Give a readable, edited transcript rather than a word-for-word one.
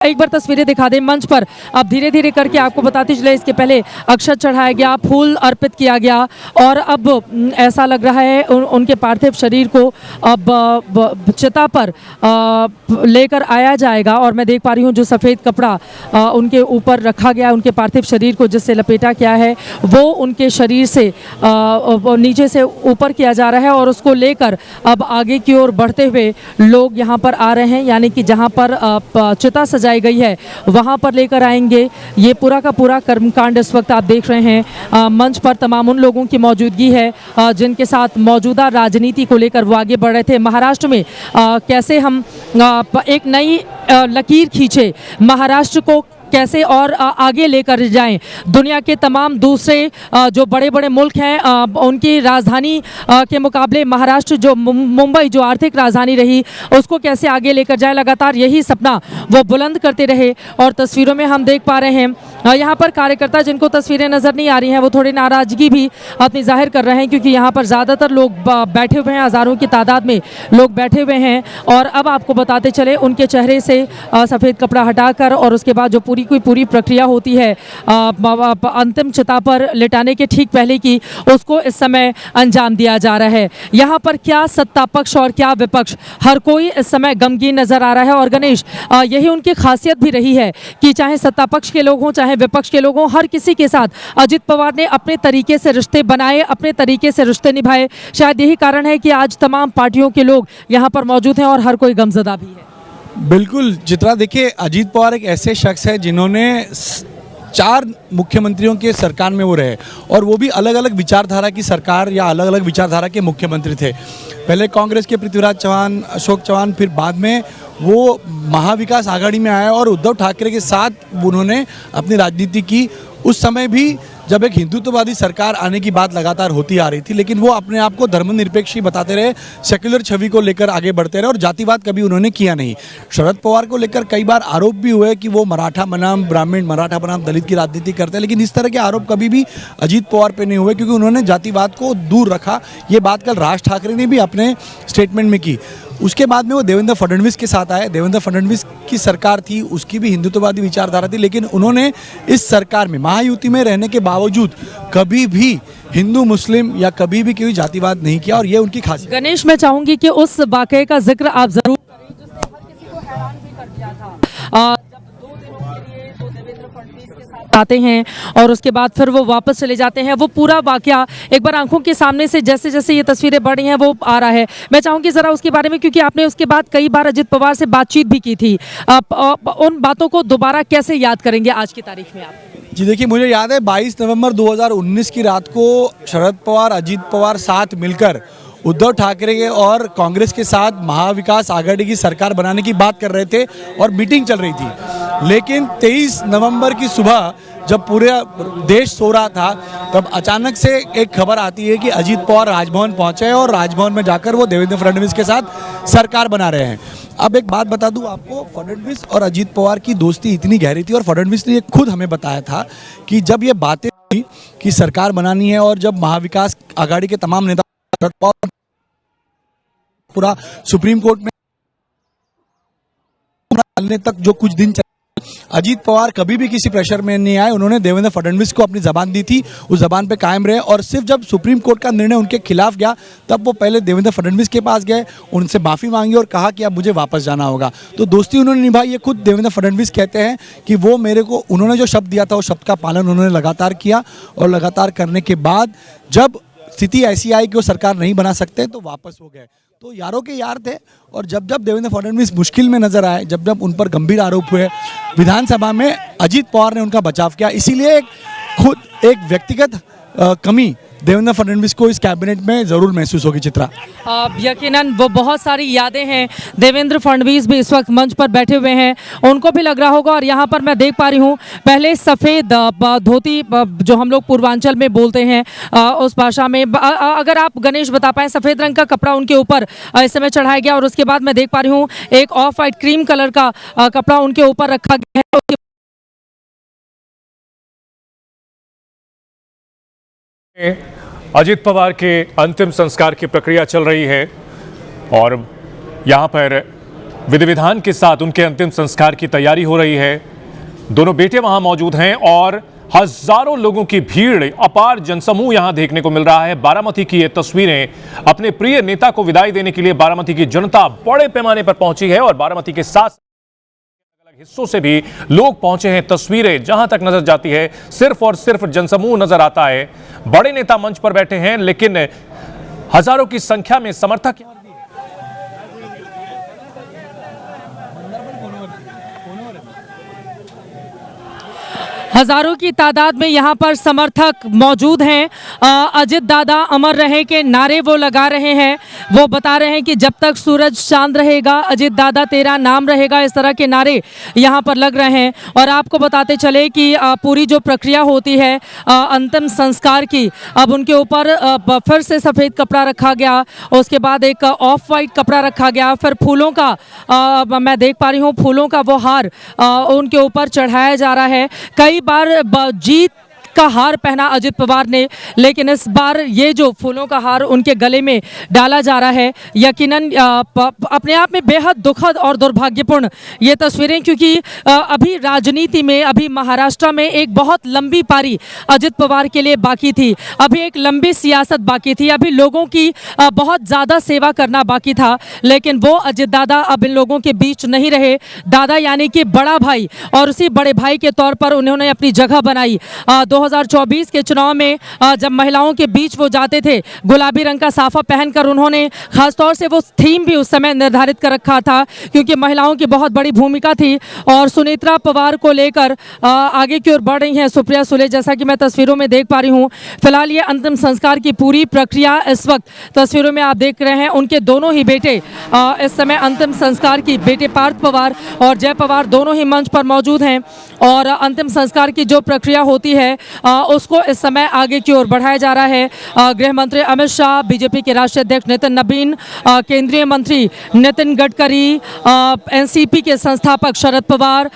एक बार तस्वीरें दिखा दें मंच पर। अब धीरे धीरे करके आपको बताते चले, इसके पहले अक्षत चढ़ाया गया, फूल अर्पित किया गया और अब ऐसा लग रहा है उनके पार्थिव शरीर को अब चिता पर लेकर आया जाएगा। और मैं देख पा रही हूँ जो सफ़ेद कपड़ा उनके ऊपर रखा गया, उनके पार्थिव शरीर को जिससे लपेटा किया है वो उनके शरीर से नीचे से ऊपर किया जा रहा है और उसको लेकर अब आगे की ओर बढ़ते हुए लोग यहाँ पर आ रहे हैं, यानी कि जहाँ पर चिता सजाई गई है वहां पर लेकर आएंगे। ये पूरा का पूरा कर्मकांड इस वक्त आप देख रहे हैं। मंच पर तमाम उन लोगों की मौजूदगी है जिनके साथ मौजूदा राजनीति को लेकर वो आगे बढ़ रहे थे। महाराष्ट्र में कैसे हम एक नई लकीर खींचे, महाराष्ट्र को कैसे और आगे लेकर जाएं, दुनिया के तमाम दूसरे जो बड़े बड़े मुल्क हैं उनकी राजधानी के मुकाबले महाराष्ट्र जो मुंबई जो आर्थिक राजधानी रही उसको कैसे आगे लेकर जाएं, लगातार यही सपना वो बुलंद करते रहे। और तस्वीरों में हम देख पा रहे हैं यहाँ पर कार्यकर्ता जिनको तस्वीरें नज़र नहीं आ रही हैं वो थोड़ी नाराज़गी भी अपनी जाहिर कर रहे हैं, क्योंकि यहाँ पर ज़्यादातर लोग बैठे हुए हैं, हज़ारों की तादाद में लोग बैठे हुए हैं। और अब आपको बताते चले उनके चेहरे से सफ़ेद कपड़ा हटाकर और उसके बाद जो पूरी प्रक्रिया होती है अंतिम चिता पर लिटाने के ठीक पहले की, उसको इस समय अंजाम दिया जा रहा है। यहाँ पर क्या सत्ता पक्ष और क्या विपक्ष, हर कोई इस समय गमगीन नजर आ रहा है। और गणेश, यही उनकी खासियत भी रही है कि चाहे सत्ता पक्ष के लोग हों चाहे विपक्ष के लोग हों, हर किसी के साथ अजित पवार ने अपने तरीके से रिश्ते बनाए, अपने तरीके से रिश्ते निभाए। शायद यही कारण है कि आज तमाम पार्टियों के लोग यहाँ पर मौजूद हैं और हर कोई गमजदा भी है। बिल्कुल चित्रा, देखिए अजीत पवार एक ऐसे शख्स है जिन्होंने 4 मुख्यमंत्रियों के सरकार में वो रहे और वो भी अलग अलग विचारधारा की सरकार या अलग अलग विचारधारा के मुख्यमंत्री थे। पहले कांग्रेस के पृथ्वीराज चौहान, अशोक चौहान, फिर बाद में वो महाविकास आघाड़ी में आए और उद्धव ठाकरे के साथ उन्होंने अपनी राजनीति की। उस समय भी जब एक हिंदुत्ववादी सरकार आने की बात लगातार होती आ रही थी, लेकिन वो अपने आप को धर्मनिरपेक्ष ही बताते रहे, सेक्युलर छवि को लेकर आगे बढ़ते रहे और जातिवाद कभी उन्होंने किया नहीं। शरद पवार को लेकर कई बार आरोप भी हुए कि वो मराठा बनाम ब्राह्मण, मराठा बनाम दलित की राजनीति करते हैं, लेकिन इस तरह के आरोप कभी भी अजीत पवार पे नहीं हुए क्योंकि उन्होंने जातिवाद को दूर रखा। ये बात कल राज ठाकरे ने भी अपने स्टेटमेंट में की। उसके बाद में वो देवेंद्र फडणवीस के साथ आए। देवेंद्र फडणवीस की सरकार थी, उसकी भी हिंदुत्ववादी विचारधारा थी, लेकिन उन्होंने इस सरकार में महायुति में रहने के बावजूद कभी भी हिंदू मुस्लिम या कभी भी कोई जातिवाद नहीं किया और ये उनकी खासियत। गणेश, मैं चाहूंगी कि उस वाकये का जिक्र आप जरूर करें जिसने हर किसी को हैरान भी कर दिया था। जब 2 दिनों के लिए वो देवेंद्र फडणवीस के साथ आते हैं और उसके बाद फिर वो वापस चले जाते हैं, वो पूरा वाकया एक बार आंखों के सामने से जैसे जैसे ये तस्वीरें बढ़ रही हैं वो आ रहा है। मैं चाहूंगी जरा उसके बारे में, क्योंकि आपने उसके बाद कई बार अजित पवार से बातचीत भी की थी, उन बातों को दोबारा कैसे याद करेंगे आज की तारीख में आप? जी देखिए, मुझे याद है 22 नवंबर 2019 की रात को शरद पवार, अजीत पवार साथ मिलकर उद्धव ठाकरे और कांग्रेस के साथ महाविकास आघाड़ी की सरकार बनाने की बात कर रहे थे और मीटिंग चल रही थी। लेकिन 23 नवंबर की सुबह जब पूरा देश सो रहा था तब अचानक से एक खबर आती है कि अजीत पवार राजभवन पहुंचे और राजभवन में जाकर वो देवेंद्र फडणवीस के साथ सरकार बना रहे हैं। अब एक बात बता दूं आपको, फडणवीस और अजीत पवार की दोस्ती इतनी गहरी थी और फडणवीस ने ये खुद हमें बताया था कि जब ये बातें हुई कि सरकार बनानी है और जब महाविकास आघाड़ी के तमाम नेता पूरा सुप्रीम कोर्ट में डालने तक जो कुछ दिन चले, अजीत पवार कभी भी किसी प्रेशर में नहीं आए। उन्होंने देवेंद्र फडणवीस को अपनी जबान दी थी, उस जबान पे कायम रहे और सिर्फ जब सुप्रीम कोर्ट का निर्णय उनके खिलाफ गया तब वो पहले देवेंद्र फडणवीस के पास गए, उनसे माफ़ी मांगी और कहा कि अब मुझे वापस जाना होगा। तो दोस्ती उन्होंने निभाई। ये खुद देवेंद्र फडणवीस कहते हैं कि वो मेरे को, उन्होंने जो शब्द दिया था उस शब्द का पालन उन्होंने लगातार किया और लगातार करने के बाद जब स्थिति ऐसी आई कि वो सरकार नहीं बना सकते तो वापस हो गए। तो यारों के यार थे और जब जब देवेंद्र फडणवीस मुश्किल में नजर आए, जब जब उन पर गंभीर आरोप हुए, विधानसभा में अजीत पवार ने उनका बचाव किया। इसीलिए खुद एक व्यक्तिगत कमी देवेंद्र फडणवीस को इस कैबिनेट में जरूर महसूस होगी। चित्रा, यकीनन वो बहुत सारी यादें हैं। देवेंद्र फडणवीस भी इस वक्त मंच पर बैठे हुए हैं, उनको भी लग रहा होगा। और यहाँ पर मैं देख पा रही हूँ पहले सफ़ेद धोती जो हम लोग पूर्वांचल में बोलते हैं उस भाषा में, अगर आप गणेश बता पाएँ, सफ़ेद रंग का कपड़ा उनके ऊपर इस समय चढ़ाया गया और उसके बाद मैं देख पा रही हूँ एक ऑफ वाइट क्रीम कलर का कपड़ा उनके ऊपर रखा गया है। अजित पवार के अंतिम संस्कार की प्रक्रिया चल रही है और यहाँ पर विधि विधान के साथ उनके अंतिम संस्कार की तैयारी हो रही है। दोनों बेटे वहां मौजूद हैं और हजारों लोगों की भीड़, अपार जनसमूह यहां देखने को मिल रहा है। बारामती की ये तस्वीरें, अपने प्रिय नेता को विदाई देने के लिए बारामती की जनता बड़े पैमाने पर पहुंची है और बारामती के साथ अलग हिस्सों से भी लोग पहुंचे हैं। तस्वीरें जहां तक नजर जाती है सिर्फ और सिर्फ जनसमूह नजर आता है। बड़े नेता मंच पर बैठे हैं, लेकिन हजारों की संख्या में समर्थक हजारों की तादाद में यहाँ पर समर्थक मौजूद हैं। अजित दादा अमर रहे के नारे वो लगा रहे हैं। वो बता रहे हैं कि जब तक सूरज चांद रहेगा अजित दादा तेरा नाम रहेगा, इस तरह के नारे यहाँ पर लग रहे हैं। और आपको बताते चले कि पूरी जो प्रक्रिया होती है अंतिम संस्कार की, अब उनके ऊपर फिर से सफ़ेद कपड़ा रखा गया, उसके बाद एक ऑफ वाइट कपड़ा रखा गया, फिर फूलों का मैं देख पा रही हूँ फूलों का वो हार उनके ऊपर चढ़ाया जा रहा है। कई बार जीत का हार पहना अजित पवार ने, लेकिन इस बार ये जो फूलों का हार उनके गले में डाला जा रहा है, यकीनन अपने आप में बेहद दुखद और दुर्भाग्यपूर्ण ये तस्वीरें, क्योंकि अभी राजनीति में, अभी महाराष्ट्र में एक बहुत लंबी पारी अजित पवार के लिए बाकी थी। अभी एक लंबी सियासत बाकी थी, अभी लोगों की बहुत ज़्यादा सेवा करना बाकी था, लेकिन वो अजित दादा अब इन लोगों के बीच नहीं रहे। दादा यानी कि बड़ा भाई, और उसी बड़े भाई के तौर पर उन्होंने अपनी जगह बनाई। 2024 के चुनाव में जब महिलाओं के बीच वो जाते थे, गुलाबी रंग का साफा पहनकर, उन्होंने खासतौर से वो थीम भी उस समय निर्धारित कर रखा था, क्योंकि महिलाओं की बहुत बड़ी भूमिका थी। और सुनेत्रा पवार को लेकर आगे की ओर बढ़ रही हैं सुप्रिया सुले, जैसा कि मैं तस्वीरों में देख पा रही हूँ। फिलहाल ये अंतिम संस्कार की पूरी प्रक्रिया इस वक्त तस्वीरों में आप देख रहे हैं। उनके दोनों ही बेटे इस समय अंतिम संस्कार की, बेटे पार्थ पवार और जय पवार दोनों ही मंच पर मौजूद हैं और अंतिम संस्कार की जो प्रक्रिया होती है उसको इस समय आगे की ओर बढ़ाया जा रहा है। गृह मंत्री अमित शाह, बीजेपी के राष्ट्रीय अध्यक्ष नितिन नवीन, केंद्रीय मंत्री नितिन गडकरी, एनसीपी के संस्थापक शरद पवार,